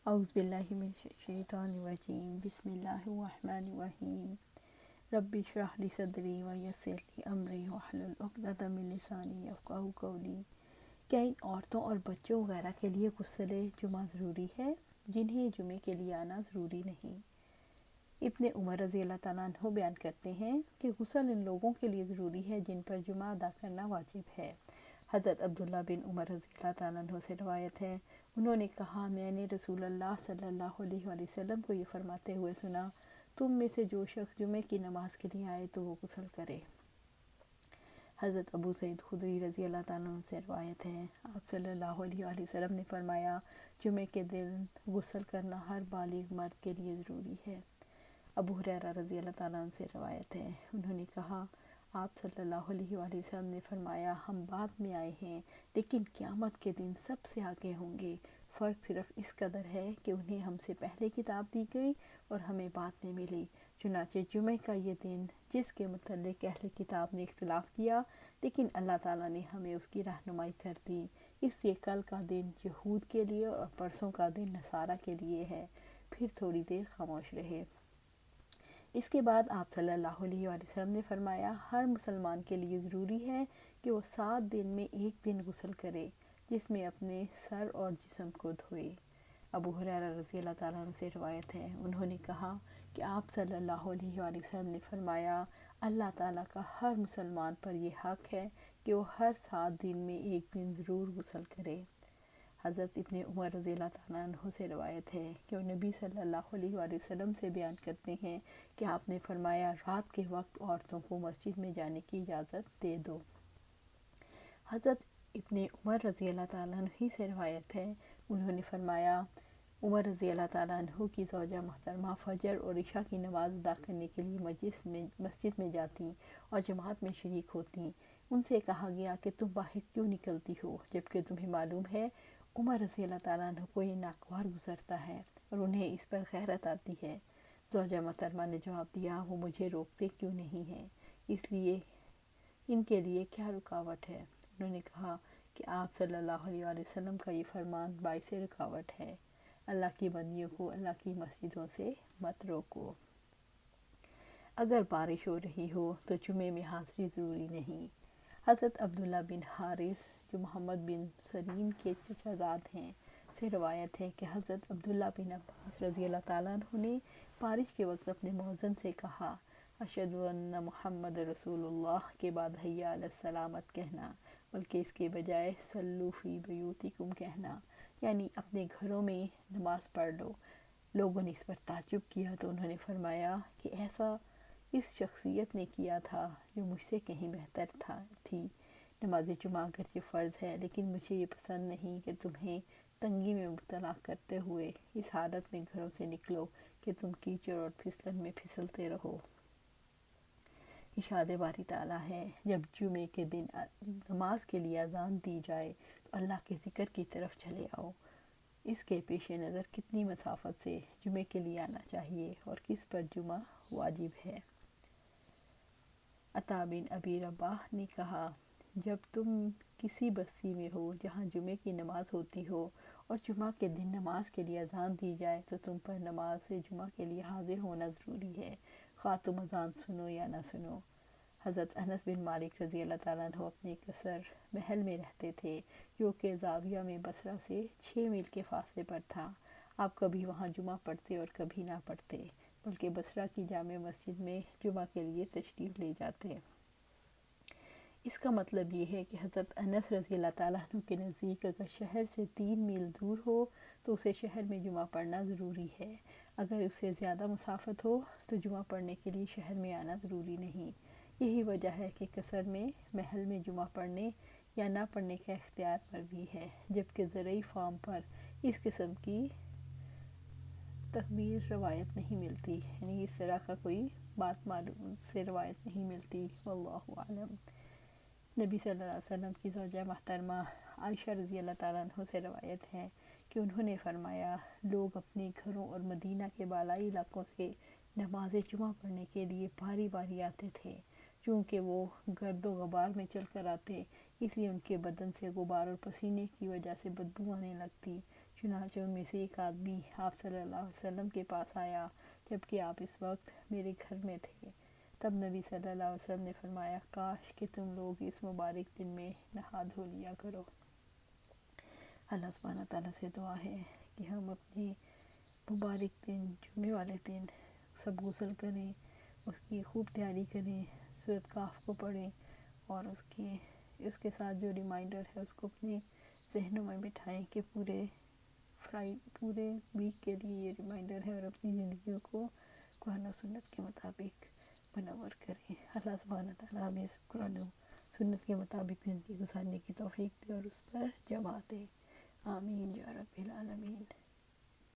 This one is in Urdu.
اعوذ باللہ من الشیطان الرجیم، بسم اللہ الرحمن الرحیم۔ رب اشرح لی صدری ویسر لی امری واحلل عقدۃ من لسانی یفقہوا قولی۔ کیا ان عورتوں اور بچوں وغیرہ کے لیے غسل جمعہ ضروری ہے جنہیں جمعے کے لیے آنا ضروری نہیں؟ ابن عمر رضی اللہ تعالیٰ عنہ بیان کرتے ہیں کہ غسل ان لوگوں کے لیے ضروری ہے جن پر جمعہ ادا کرنا واجب ہے۔ حضرت عبداللہ بن عمر رضی اللہ تعالیٰ عنہ سے روایت ہے، انہوں نے کہا، میں نے رسول اللہ صلی اللہ علیہ وآلہ وسلم کو یہ فرماتے ہوئے سنا، تم میں سے جو شخص جمعے کی نماز کے لیے آئے تو وہ غسل کرے۔ حضرت ابو سعید خدری رضی اللہ تعالیٰ عنہ سے روایت ہے، آپ صلی اللہ علیہ وآلہ وسلم نے فرمایا، جمعے کے دن غسل کرنا ہر بالغ مرد کے لیے ضروری ہے۔ ابو ہریرہ رضی اللہ تعالیٰ عنہ سے روایت ہے، انہوں نے کہا، آپ صلی اللہ علیہ وآلہ وسلم نے فرمایا، ہم بعد میں آئے ہیں لیکن قیامت کے دن سب سے آگے ہوں گے، فرق صرف اس قدر ہے کہ انہیں ہم سے پہلے کتاب دی گئی اور ہمیں بعد میں ملی۔ چنانچہ جمعے کا یہ دن جس کے متعلق اہل کتاب نے اختلاف کیا لیکن اللہ تعالیٰ نے ہمیں اس کی رہنمائی کر دی، اس لیے کل کا دن یہود کے لیے اور پرسوں کا دن نصارہ کے لیے ہے۔ پھر تھوڑی دیر خاموش رہے۔ اس کے بعد آپ صلی اللہ علیہ وآلہ وسلم نے فرمایا، ہر مسلمان کے لیے ضروری ہے کہ وہ 7 دن میں ایک دن غسل کرے جس میں اپنے سر اور جسم کو دھوئے۔ ابو ہریرہ رضی اللہ تعالیٰ عنہ سے روایت ہے، انہوں نے کہا کہ آپ صلی اللہ علیہ وآلہ وسلم نے فرمایا، اللہ تعالیٰ کا ہر مسلمان پر یہ حق ہے کہ وہ ہر 7 دن میں ایک دن ضرور غسل کرے۔ حضرت ابن عمر رضی اللہ تعالیٰ عنہ سے روایت ہے کہ وہ نبی صلی اللہ علیہ وآلہ وسلم سے بیان کرتے ہیں کہ آپ نے فرمایا، رات کے وقت عورتوں کو مسجد میں جانے کی اجازت دے دو۔ حضرت ابن عمر رضی اللہ تعالیٰ عنہ ہی سے روایت ہے، انہوں نے فرمایا، عمر رضی اللہ تعالیٰ عنہ کی زوجہ محترمہ فجر اور عشاء کی نماز ادا کرنے کے لیے مسجد میں جاتیں اور جماعت میں شریک ہوتیں۔ ان سے کہا گیا کہ تم باہر کیوں نکلتی ہو جبکہ تمہیں معلوم ہے عمر رضی اللہ تعالیٰ عنہ کو یہ ناگوار گزرتا ہے اور انہیں اس پر غیرت آتی ہے۔ زوجہ محترمہ نے جواب دیا، وہ مجھے روکتے کیوں نہیں ہیں، اس لیے ان کے لیے کیا رکاوٹ ہے؟ انہوں نے کہا کہ آپ صلی اللہ علیہ وآلہ وسلم کا یہ فرمان باعث رکاوٹ ہے، اللہ کی بندیوں کو اللہ کی مسجدوں سے مت روکو۔ اگر بارش ہو رہی ہو تو جمعے میں حاضری ضروری نہیں۔ حضرت عبداللہ بن حارث جو محمد بن سیرین کے چچا زاد ہیں سے روایت ہے کہ حضرت عبداللہ بن عباس رضی اللہ تعالیٰ عنہ نے بارش کے وقت اپنے مؤذن سے کہا، اشہد ان محمد رسول اللہ کے بعد حی علی الصلاۃ مت کہنا بلکہ اس کے بجائے صلوا فی بیوتکم کہنا، یعنی اپنے گھروں میں نماز پڑھ لو۔ لوگوں نے اس پر تعجب کیا تو انہوں نے فرمایا کہ ایسا اس شخصیت نے کیا تھا جو مجھ سے کہیں بہتر تھی۔ نماز جمعہ اگرچہ فرض ہے لیکن مجھے یہ پسند نہیں کہ تمہیں تنگی میں مبتلا کرتے ہوئے اس حالت میں گھروں سے نکلو کہ تم کیچڑ اور پھسلن میں پھسلتے رہو۔ ارشاد باری تعالیٰ ہے، جب جمعے کے دن نماز کے لیے اذان دی جائے تو اللہ کے ذکر کی طرف چلے آؤ۔ اس کے پیش نظر کتنی مسافت سے جمعے کے لیے آنا چاہیے اور کس پر جمعہ واجب ہے۔ عطا بن ابی رباح نے کہا، جب تم کسی بستی میں ہو جہاں جمعے کی نماز ہوتی ہو اور جمعہ کے دن نماز کے لیے اذان دی جائے تو تم پر نماز جمعہ کے لیے حاضر ہونا ضروری ہے، خواہ تم اذان سنو یا نہ سنو۔ حضرت انس بن مالک رضی اللہ تعالیٰ عنہ اپنے قصر محل میں رہتے تھے جو کہ زاویہ میں بصرہ سے 6 میل کے فاصلے پر تھا۔ آپ کبھی وہاں جمعہ پڑھتے اور کبھی نہ پڑھتے بلکہ بصرہ کی جامع مسجد میں جمعہ کے لیے تشریف لے جاتے۔ اس کا مطلب یہ ہے کہ حضرت انس رضی اللہ تعالیٰ عنہ کے نزدیک اگر شہر سے 3 میل دور ہو تو اسے شہر میں جمعہ پڑھنا ضروری ہے، اگر اس سے زیادہ مسافت ہو تو جمعہ پڑھنے کے لیے شہر میں آنا ضروری نہیں۔ یہی وجہ ہے کہ قصر میں محل میں جمعہ پڑھنے یا نہ پڑھنے کا اختیار مروی ہے، جبکہ زرعی فارم پر اس قسم کی تخبیر روایت نہیں ملتی، یعنی اس طرح کا کوئی بات معلوم سے روایت نہیں ملتی، واللہ اعلم۔ نبی صلی اللہ علیہ وسلم کی زوجہ محترمہ عائشہ رضی اللہ تعالیٰ عنہ سے روایت ہے کہ انہوں نے فرمایا، لوگ اپنے گھروں اور مدینہ کے بالائی علاقوں سے نماز جمعہ پڑھنے کے لیے باری باری آتے تھے، چونکہ وہ گرد و غبار میں چل کر آتے اس لیے ان کے بدن سے غبار اور پسینے کی وجہ سے بدبو آنے لگتی، چنانچہ ان میں سے ایک آدمی آپ صلی اللہ علیہ وسلم کے پاس آیا جبکہ آپ اس وقت میرے گھر میں تھے۔ تب نبی صلی اللہ علیہ وسلم نے فرمایا کاش کہ تم لوگ اس مبارک دن میں نہا دھو لیا کرو۔ اللہ سبحانہ تعالیٰ سے دعا ہے کہ ہم اپنے مبارک دن جمعے والے دن سب غسل کریں، اس کی خوب تیاری کریں، سورۃ کہف کو پڑھیں اور اس کے ساتھ جو ریمائنڈر ہے اس کو اپنے ذہنوں میں بٹھائیں کہ پورے ویک کے لیے یہ ریمائنڈر ہے، اور اپنی زندگیوں کو قرآن و سنت کے مطابق منور کریں۔ اللہ سبحانہ تعالیٰ ہمیں قرآن و سنت کے مطابق زندگی گزارنے کی توفیق دے اور اس پر جمع دے۔ آمین یا رب العالمین۔